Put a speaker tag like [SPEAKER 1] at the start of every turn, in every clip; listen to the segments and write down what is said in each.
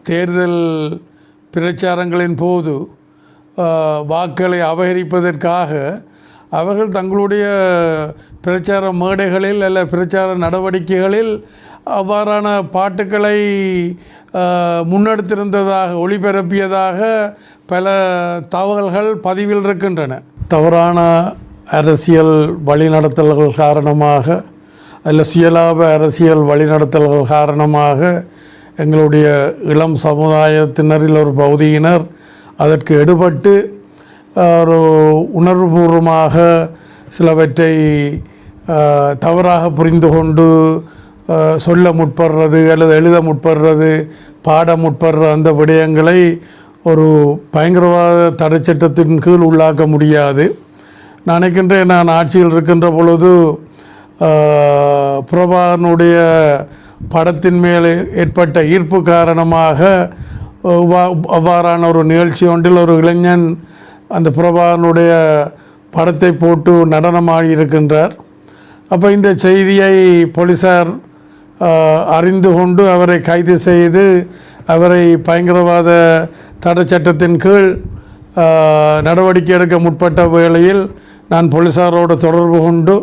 [SPEAKER 1] தேர்தல் பிரச்சாரங்களின் போது வாக்குகளை அபகரிப்பதற்காக அவர்கள் தங்களுடைய பிரச்சார மேடைகளில் அல்ல பிரச்சார நடவடிக்கைகளில் அவ்வாறான பாட்டுக்களை முன்னெடுத்திருந்ததாக ஒளிபரப்பியதாக பல தகவல்கள் பதிவில் இருக்கின்றன. தவறான அரசியல் வழிநடத்தல்கள் காரணமாக அல்ல சுயலாப அரசியல் வழிநடத்தல்கள் காரணமாக எங்களுடைய இளம் சமுதாயத்தினரில் ஒரு பகுதியினர் அதற்கு எடுபட்டு ஒரு உணர்வுபூர்வமாக சிலவற்றை தவறாக புரிந்து கொண்டு சொல்ல முற்படுறது அல்லது எழுத முற்படுறது பாட முற்படுற அந்த விடயங்களை ஒரு பயங்கரவாத தடை சட்டத்தின் கீழ் உள்ளாக்க முடியாது. நான் நினைக்கின்றேன், நான் ஆட்சியில் இருக்கின்ற பொழுது பிரபாகரனுடைய படத்தின் மேல் ஏற்பட்ட ஈர்ப்பு காரணமாக அவ்வாறான ஒரு நிகழ்ச்சி ஒன்றில் ஒரு இளைஞன் அந்த பிரபாகரனுடைய படத்தை போட்டு நடனமாடி இருக்கின்றார். அப்போ இந்த செய்தியை போலீஸார் அறிந்து கொண்டு அவரை கைது செய்து அவரை பயங்கரவாத தடை சட்டத்தின் கீழ் நடவடிக்கை எடுக்க முற்பட்ட வேளையில் நான் போலீஸாரோடு தொடர்பு கொண்டு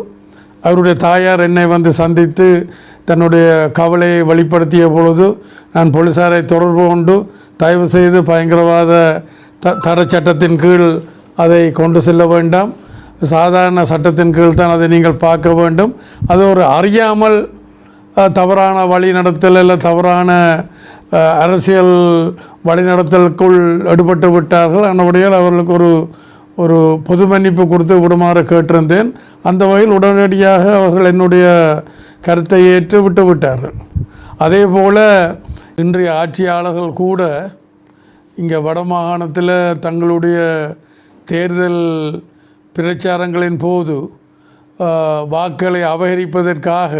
[SPEAKER 1] அவருடைய தாயார் என்னை வந்து சந்தித்து தன்னுடைய கவலையை வெளிப்படுத்திய பொழுது நான் போலீஸாரை தொடர்பு கொண்டு தயவு செய்து பயங்கரவாத தடை சட்டத்தின் கீழ் அதை கொண்டு செல்ல வேண்டாம், சாதாரண சட்டத்தின் கீழ் தான் அதை நீங்கள் பார்க்க வேண்டும், அது ஒரு அறியாமல் தவறான வழிநடத்தல் இல்லை தவறான அரசியல் வழிநடத்தலுக்குள் எடுபட்டு விட்டார்கள். அன்னபடியால் அவர்களுக்கு ஒரு பொது மன்னிப்பு கொடுத்து விடுமாறு கேட்டிருந்தேன். அந்த வகையில் உடனடியாக அவர்கள் என்னுடைய கருத்தை ஏற்று விட்டு விட்டார்கள். அதே போல் இன்றைய ஆட்சியாளர்கள் கூட இங்கே வடமாகாணத்தில் தங்களுடைய தேர்தல் பிரச்சாரங்களின் போது வாக்குகளை அபகரிப்பதற்காக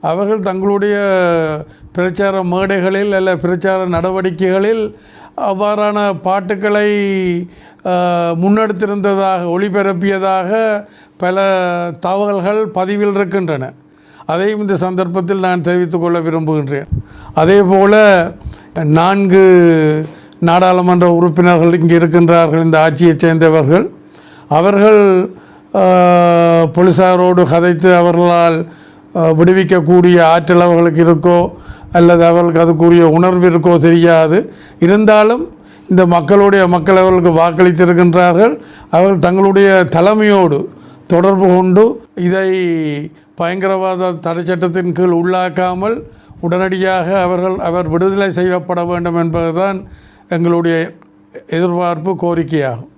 [SPEAKER 1] அவர்கள் தங்களுடைய பிரச்சார மேடைகளில் அல்ல பிரச்சார நடவடிக்கைகளில் அவ்வாறான பாட்டுக்களை முன்னெடுத்திருந்ததாக ஒளிபரப்பியதாக பல தகவல்கள் பதிவில் இருக்கின்றன. அதையும் இந்த சந்தர்ப்பத்தில் நான் தெரிவித்துக் கொள்ள விரும்புகின்றேன். அதே போல் 4 நாடாளுமன்ற உறுப்பினர்கள் இங்கே இருக்கின்றார்கள், இந்த ஆட்சியைச் சேர்ந்தவர்கள். அவர்கள் போலீஸாரோடு கதைத்து அவர்களால் விடுவிக்கக்கூடிய ஆற்றல் அவர்களுக்கு இருக்கோ அல்லது அவர்களுக்கு அதுக்குரிய உணர்வு இருக்கோ தெரியாது. இருந்தாலும் இந்த மக்கள் அவர்களுக்கு வாக்களித்திருக்கின்றார்கள். அவர்கள் தங்களுடைய தலைமையோடு தொடர்பு கொண்டு இதை பயங்கரவாத தடை சட்டத்தின் கீழ் உள்ளாக்காமல் உடனடியாக அவர் விடுதலை செய்யப்பட வேண்டும் என்பதுதான் எங்களுடைய எதிர்பார்ப்பு, கோரிக்கையாகும்.